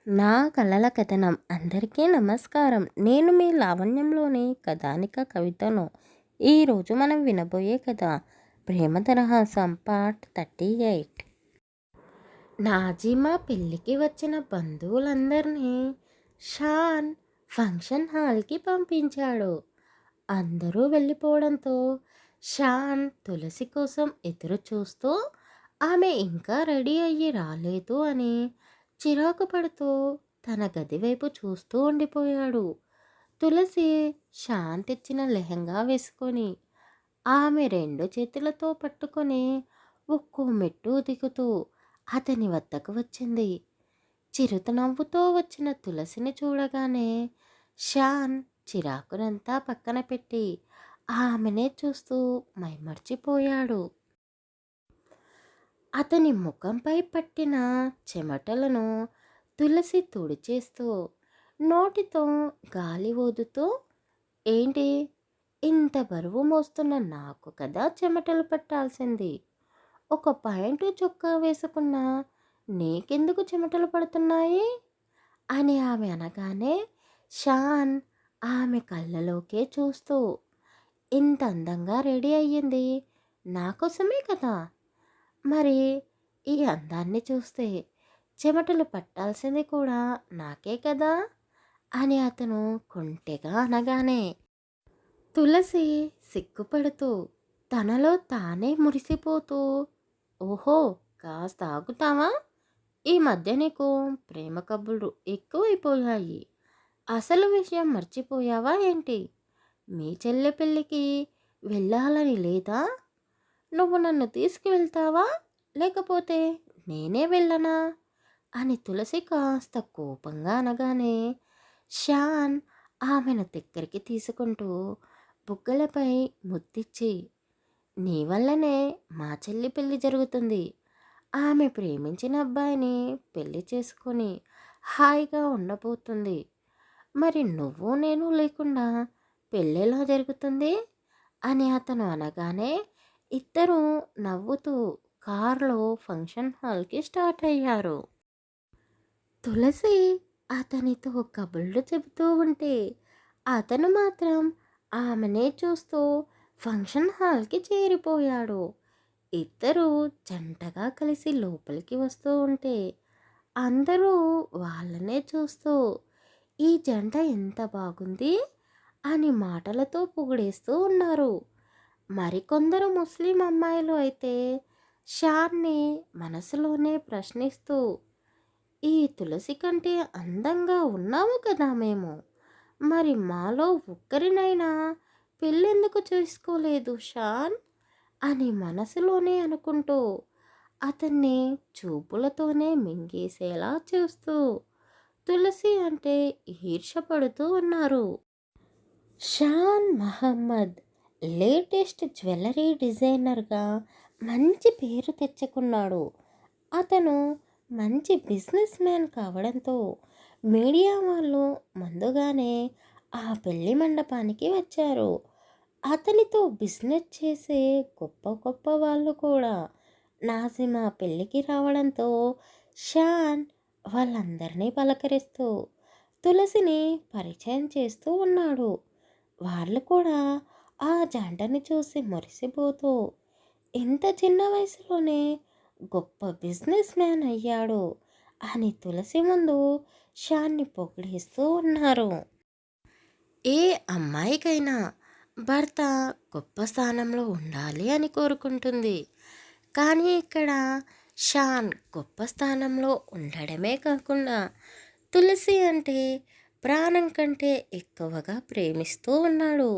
నా కలల కథనం. అందరికీ నమస్కారం. నేను మీ లావణ్యంలోని కథానిక కవితను. ఈరోజు మనం వినబోయే కథ ప్రేమ తరహాసం పార్ట్ 38. నాజిమా పెళ్ళికి వచ్చిన బంధువులందరినీ షాన్ ఫంక్షన్ హాల్కి పంపించాడు. అందరూ వెళ్ళిపోవడంతో షాన్ తులసి కోసం ఎదురు చూస్తూ ఆమె ఇంకా రెడీ అయ్యి రాలేదు అని చిరాకు పడుతూ తన గది వైపు చూస్తూ ఉండిపోయాడు. తులసి షాన్ తెచ్చిన లెహంగా వేసుకొని ఆమె రెండు చేతులతో పట్టుకొని ఒక్కో మెట్టు దిగుతూ అతని వద్దకు వచ్చింది. చిరుతనవ్వుతో వచ్చిన తులసిని చూడగానే షాన్ చిరాకునంతా పక్కన పెట్టి ఆమెనే చూస్తూ మైమర్చిపోయాడు. అతని ముఖంపై పట్టిన చెమటలను తులసి తుడిచేస్తూ నోటితో గాలి ఊదుతూ, ఏంటి, ఇంత బరువు మోస్తున్న నాకు కదా చెమటలు పట్టాల్సింది, ఒక పాయింట్ చొక్కా వేసుకున్న నీకెందుకు చెమటలు పడుతున్నాయి అని ఆమె అనగానే షాన్ ఆమె కళ్ళలోకే చూస్తూ, ఇంత అందంగా రెడీ అయ్యింది నా కోసమే కదా, మరి ఈ అందాన్ని చూస్తే చెమటలు పట్టాల్సింది కూడా నాకే కదా అని అతను కొంటెగా అనగానే తులసి సిగ్గుపడుతూ తనలో తానే మురిసిపోతూ, ఓహో, కాస్త ఆగుతావా, ఈ మధ్య నీకు ప్రేమ కబుర్లు ఎక్కువైపోయాయి, అసలు విషయం మర్చిపోయావా ఏంటి, మీ చెల్లె పెళ్ళికి వెళ్ళాలని లేదా, నువ్వు నన్ను తీసుకువెళ్తావా లేకపోతే నేనే వెళ్ళనా అని తులసి కాస్త కోపంగా అనగానే షాన్ ఆమెను దగ్గరికి తీసుకుంటూ బుగ్గలపై ముద్దిచ్చి, నీ వల్లనే మా చెల్లి పెళ్ళి జరుగుతుంది, ఆమె ప్రేమించిన అబ్బాయిని పెళ్లి చేసుకొని హాయిగా ఉండబోతుంది, మరి నువ్వు నేను లేకుండా పెళ్ళెలా జరుగుతుంది అని అతను అనగానే ఇద్దరూ నవ్వుతూ కారులో ఫంక్షన్ హాల్కి స్టార్ట్ అయ్యారు. తులసి అతనితో కబుర్లు చెబుతూ ఉంటే అతను మాత్రం ఆమెనే చూస్తూ ఫంక్షన్ హాల్కి చేరిపోయాడు. ఇద్దరూ జంటగా కలిసి లోపలికి వస్తూ ఉంటే అందరూ వాళ్ళనే చూస్తూ, ఈ జంట ఎంత బాగుంది అని మాటలతో పొగిడేస్తూ ఉన్నారు. మరికొందరు ముస్లిం అమ్మాయిలు అయితే షాన్ని మనసులోనే ప్రశ్నిస్తూ, ఈ తులసి కంటే అందంగా ఉన్నాము కదా మేము, మరి మాలో ఒక్కరినైనా పెళ్ళెందుకు చేసుకోలేదు షాన్ అని మనసులోనే అనుకుంటూ అతన్ని చూపులతోనే మింగేసేలా చూస్తూ తులసి అంటే ఈర్షపడుతూ ఉన్నారు. షాన్ మహమ్మద్ లేటెస్ట్ జ్యువెలరీ డిజైనర్గా మంచి పేరు తెచ్చుకున్నాడు. అతను మంచి బిజినెస్ మ్యాన్ కావడంతో మీడియా వాళ్ళు ముందుగానే ఆ పెళ్లి మండపానికి వచ్చారు. అతనితో బిజినెస్ చేసే గొప్ప గొప్ప వాళ్ళు కూడా నాజిమా పెళ్ళికి రావడంతో షాన్ వాళ్ళందరినీ పలకరిస్తూ తులసిని పరిచయం చేస్తూ ఉన్నాడు. వాళ్ళు కూడా ఆ జంటని చూసి మురిసిపోతూ, ఇంత చిన్న వయసులోనే గొప్ప బిజినెస్ మ్యాన్ అయ్యాడు అని తులసి ముందు షాన్ని పొగిడేస్తూ ఉన్నారు. ఏ అమ్మాయికైనా భర్త గొప్ప స్థానంలో ఉండాలి అని కోరుకుంటుంది. కానీ ఇక్కడ షాన్ గొప్ప స్థానంలో ఉండడమే కాకుండా తులసి అంటే ప్రాణం కంటే ఎక్కువగా ప్రేమిస్తూ ఉన్నాడు.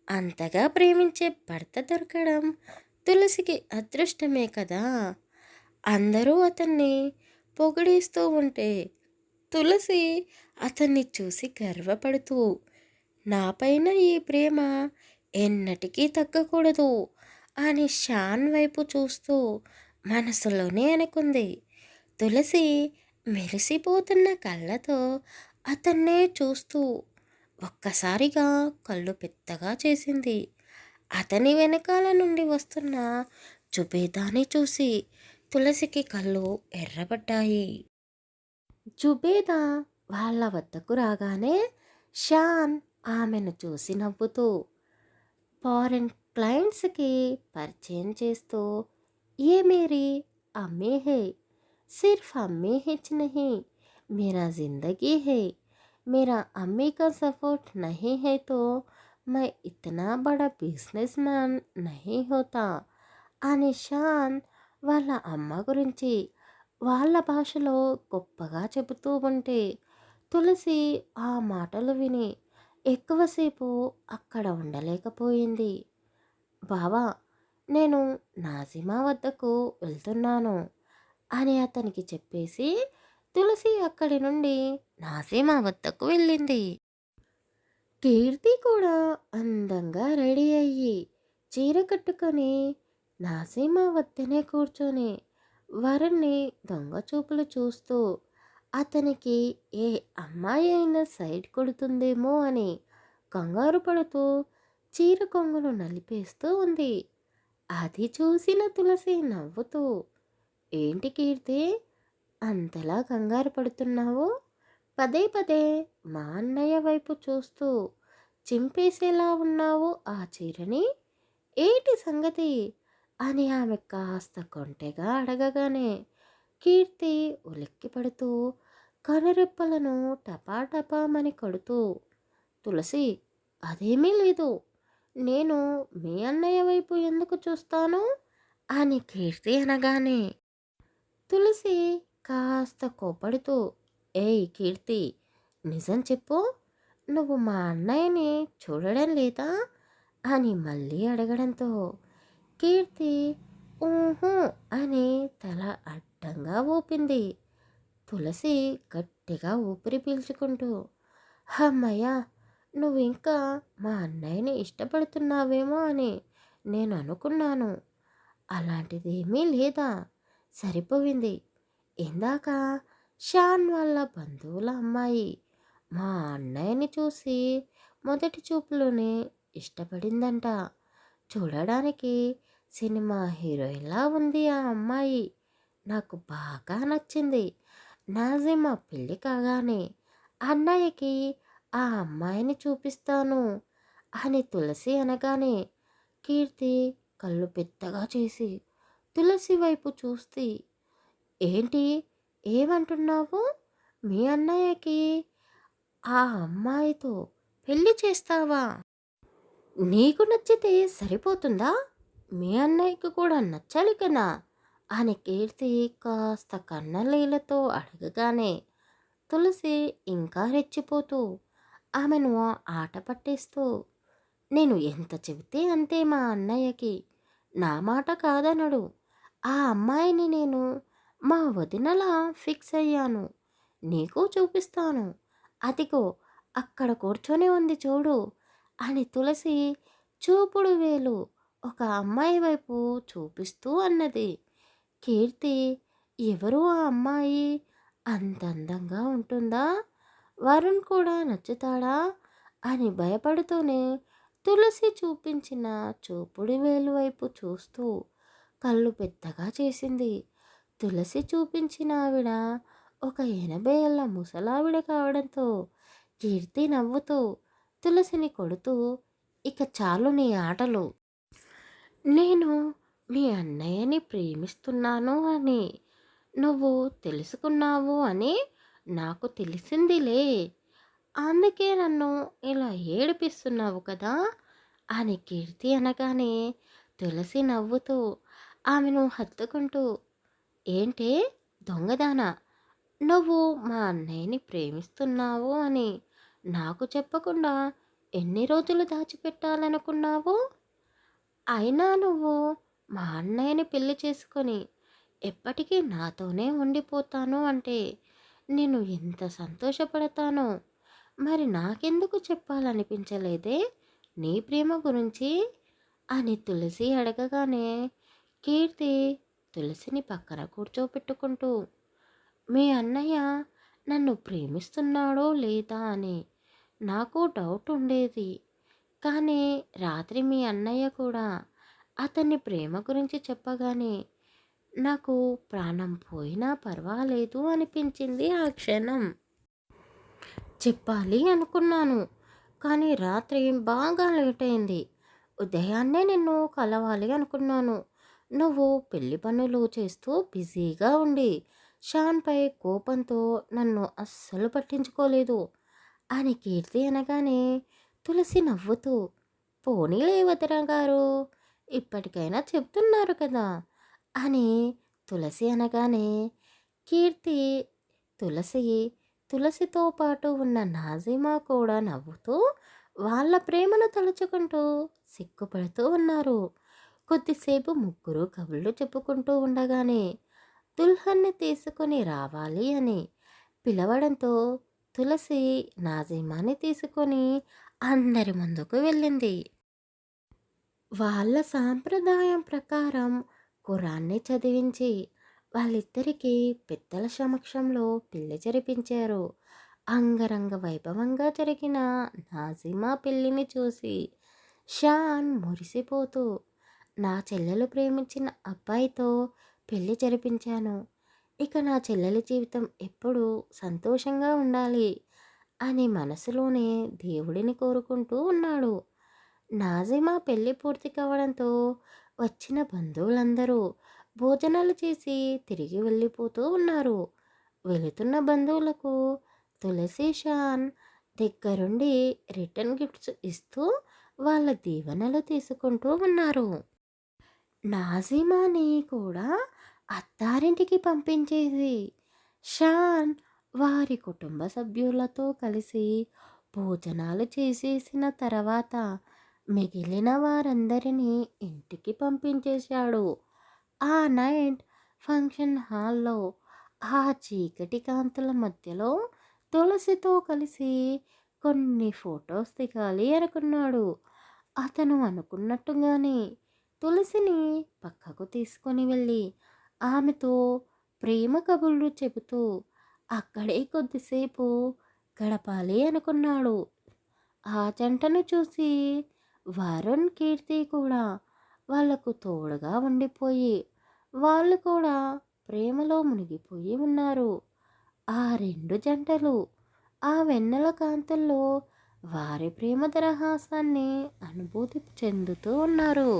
అంతగా ప్రేమించే భర్త దొరకడం తులసికి అదృష్టమే కదా. అందరూ అతన్ని పొగిడేస్తూ ఉంటే తులసి అతన్ని చూసి గర్వపడుతూ, నాపైన ఈ ప్రేమ ఎన్నటికీ తగ్గకూడదు అని షాన్ వైపు చూస్తూ మనసులోనే అనుకుంది. తులసి మెరిసిపోతున్న కళ్ళతో అతన్నే చూస్తూ ఒక్కసారిగా కళ్ళు పెద్దగా చేసింది. అతని వెనకాల నుండి వస్తున్న జుబేదాని చూసి తులసికి కళ్ళు ఎర్రబడ్డాయి. జుబేదా వాళ్ళ వద్దకు రాగానే షాన్ ఆమెను చూసి నవ్వుతూ ఫారెన్ క్లయింట్స్కి పరిచయం చేస్తూ ये मेरी अम्मी है सिर्फ अम्मी हिच नहीं मेरा ज़िंदगी है मेरा अम्मी का सपोर्ट नहीं है तो मैं इतना बड़ा बिजनेसमैन नहीं होता అని షాన్ వాళ్ళ అమ్మ గురించి వాళ్ళ భాషలో గొప్పగా చెబుతూ ఉంటే తులసి ఆ మాటలు విని ఎక్కువసేపు అక్కడ ఉండలేకపోయింది. బావా, నేను నాజిమా వద్దకు వెళ్తున్నాను అని అతనికి చెప్పేసి తులసి అక్కడి నుండి నాజిమా వద్దకు వెళ్ళింది. కీర్తి కూడా అందంగా రెడీ అయ్యి చీర కట్టుకొని నాసీమా వద్దనే కూర్చొని వరుణ్ణి దొంగ చూపులు చూస్తూ అతనికి ఏ అమ్మాయి అయినా సైడ్ కొడుతుందేమో అని కంగారు పడుతూ చీర కొంగును నలిపేస్తూ ఉంది. అది చూసిన తులసి నవ్వుతూ, ఏంటి కీర్తి, అంతలా కంగారు పడుతున్నావు? పదే పదే మా అన్నయ్య వైపు చూస్తూ చింపేసేలా ఉన్నావు ఆ చీరని, ఏటి సంగతి అని ఆమె కాస్త కొంటెగా అడగగానే కీర్తి ఉలిక్కి పడుతూ కనురెప్పలను టపాటపామని కొడుతూ, తులసి, అదేమీ లేదు, నేను మీ అన్నయ్య వైపు ఎందుకు చూస్తాను అని కీర్తి అనగానే తులసి కాస్త కోపడుతూ, ఏయ్ కీర్తి, నిజం చెప్పు, నువ్వు మా అన్నయ్యని చూడడం లేదా అని మళ్ళీ అడగడంతో కీర్తి ఊహు అని తల అడ్డంగా ఊపింది. తులసి గట్టిగా ఊపిరి పీల్చుకుంటూ, హమ్మయ్య, నువ్వు ఇంకా మా అన్నయ్యని ఇష్టపడుతున్నావేమో అని నేను అనుకున్నాను. అలాంటిదేమీ లేదా, సరిపోయింది. ఇందాక షాన్ వాళ్ళ బంధువుల అమ్మాయి మా అన్నయ్యని చూసి మొదటి చూపులోనే ఇష్టపడిందంట. చూడడానికి సినిమా హీరోయిన్లా ఉంది ఆ అమ్మాయి. నాకు బాగా నచ్చింది. నాజిమా పెళ్ళి కాగానే అన్నయ్యకి ఆ అమ్మాయిని చూపిస్తాను అని తులసి అనగానే కీర్తి కళ్ళు పెద్దగా చేసి తులసి వైపు చూస్తే, ఏంటి, ఏమంటున్నావు? మీ అన్నయ్యకి ఆ అమ్మాయితో పెళ్లి చేస్తావా? నీకు నచ్చితే సరిపోతుందా? మీ అన్నయ్యకి కూడా నచ్చాలి కదా అని కీర్తి కాస్త కన్నలీలతో అడగగానే తులసి ఇంకా రెచ్చిపోతూ ఆమెను ఆట పట్టిస్తూ, నేను ఎంత చెబితే అంతే మా అన్నయ్యకి, నా మాట కాదనడు. ఆ అమ్మాయిని నేను మా వదినలా ఫిక్స్ అయ్యాను. నీకు చూపిస్తాను. అదిగో అక్కడ కూర్చొని ఉంది చూడు అని తులసి చూపుడు వేలు ఒక అమ్మాయి వైపు చూపిస్తూ అన్నది. కీర్తి, ఎవరు ఆ అమ్మాయి? అంత అందంగా ఉంటుందా? వరుణ్ కూడా నచ్చుతాడా అని భయపడుతూనే తులసి చూపించిన చూపుడు వేలు వైపు చూస్తూ కళ్ళు పెద్దగా చేసింది. తులసి చూపించిన ఆవిడ ఒక 80 ఏళ్ల ముసలావిడ కావడంతో కీర్తి నవ్వుతూ తులసిని కొడుతూ, ఇక చాలు నీ ఆటలు. నేను మీ అన్నయ్యని ప్రేమిస్తున్నాను అని నువ్వు తెలుసుకున్నావు అని నాకు తెలిసిందిలే. అందుకే నన్ను ఇలా ఏడిపిస్తున్నావు కదా అని కీర్తి అనగానే తులసి నవ్వుతూ ఆమెను హత్తుకుంటూ, ఏంటే దొంగదానా, నువ్వు మా అన్నయ్యని ప్రేమిస్తున్నావు అని నాకు చెప్పకుండా ఎన్ని రోజులు దాచిపెట్టాలనుకున్నావు? అయినా నువ్వు మా అన్నయ్యని పెళ్లి చేసుకొని ఎప్పటికీ నాతోనే ఉండిపోతాను అంటే నేను ఎంత సంతోషపడతానో. మరి నాకెందుకు చెప్పాలనిపించలేదే నీ ప్రేమ గురించి అని తులసి అడగగానే కీర్తి తులసిని పక్కన కూర్చోపెట్టుకుంటూ, మీ అన్నయ్య నన్ను ప్రేమిస్తున్నాడో లేదా అని నాకు డౌట్ ఉండేది. కానీ రాత్రి మీ అన్నయ్య కూడా అతన్ని ప్రేమ గురించి చెప్పగానే నాకు ప్రాణం పోయినా పర్వాలేదు అనిపించింది ఆ క్షణం. చెప్పాలి అనుకున్నాను. కానీ రాత్రి బాగా లేట్ అయింది. ఉదయాన్నే నిన్ను కలవాలి అనుకున్నాను. నువ్వు పెళ్లి పనులు చేస్తూ బిజీగా ఉండి, షాన్‌పై కోపంతో నన్ను అస్సలు పట్టించుకోలేదు అని కీర్తి అనగానే, తులసి నవ్వుతూ, పోనీలే వదిన గారు, ఇప్పటికైనా చెప్తున్నారు కదా అని తులసి అనగానే, కీర్తి తులసి తులసితో పాటు ఉన్న నాజిమా కూడా నవ్వుతూ వాళ్ళ ప్రేమను తలుచుకుంటూ సిగ్గుపడుతూ ఉన్నారు. కొద్దిసేపు ముగ్గురు కబుర్లు చెప్పుకుంటూ ఉండగానే దుల్హన్ని తీసుకొని రావాలి అని పిలవడంతో తులసి నాజిమాని తీసుకొని అందరి ముందుకు వెళ్ళింది. వాళ్ళ సాంప్రదాయం ప్రకారం ఖురాన్ని చదివించి వాళ్ళిద్దరికీ పెద్దల సమక్షంలో పెళ్లి జరిపించారు. అంగరంగ వైభవంగా జరిగిన నాజిమా పెళ్లిని చూసి షాన్ మురిసిపోతూ, నా చెల్లెలు ప్రేమించిన అబ్బాయితో పెళ్లి జరిపించాను. ఇక నా చెల్లెలి జీవితం ఎప్పుడూ సంతోషంగా ఉండాలి అని మనసులోనే దేవుడిని కోరుకుంటూ ఉన్నాడు. నాజిమా పెళ్లి పూర్తి కావడంతో వచ్చిన బంధువులందరూ భోజనాలు చేసి తిరిగి వెళ్ళిపోతూ ఉన్నారు. వెళుతున్న బంధువులకు తులసి షాన్ దగ్గరుండి రిటర్న్ గిఫ్ట్స్ ఇస్తూ వాళ్ళ దీవెనలు తీసుకుంటూ ఉన్నారు. నాజిమాని కూడా అత్తారింటికి పంపించేసి షాన్ వారి కుటుంబ సభ్యులతో కలిసి భోజనాలు చేసేసిన తర్వాత మిగిలిన వారందరినీ ఇంటికి పంపించేశాడు. ఆ నైట్ ఫంక్షన్ హాల్లో ఆ చీకటి కాంతుల మధ్యలో తులసితో కలిసి కొన్ని ఫొటోస్ దిగాలి అనుకున్నాడు. అతను అనుకున్నట్టుగానే తులసిని పక్కకు తీసుకొని వెళ్ళి ఆమెతో ప్రేమ కబుర్లు చెబుతూ అక్కడే కొద్దిసేపు గడపాలి అనుకున్నాడు. ఆ జంటను చూసి వరుణ్, కీర్తి కూడా వాళ్లకు తోడుగా ఉండిపోయి వాళ్ళు కూడా ప్రేమలో మునిగిపోయి ఉన్నారు. ఆ రెండు జంటలు ఆ వెన్నెల కాంతుల్లో వారి ప్రేమ దరహాసాన్ని అనుభూతి చెందుతూ ఉన్నారు.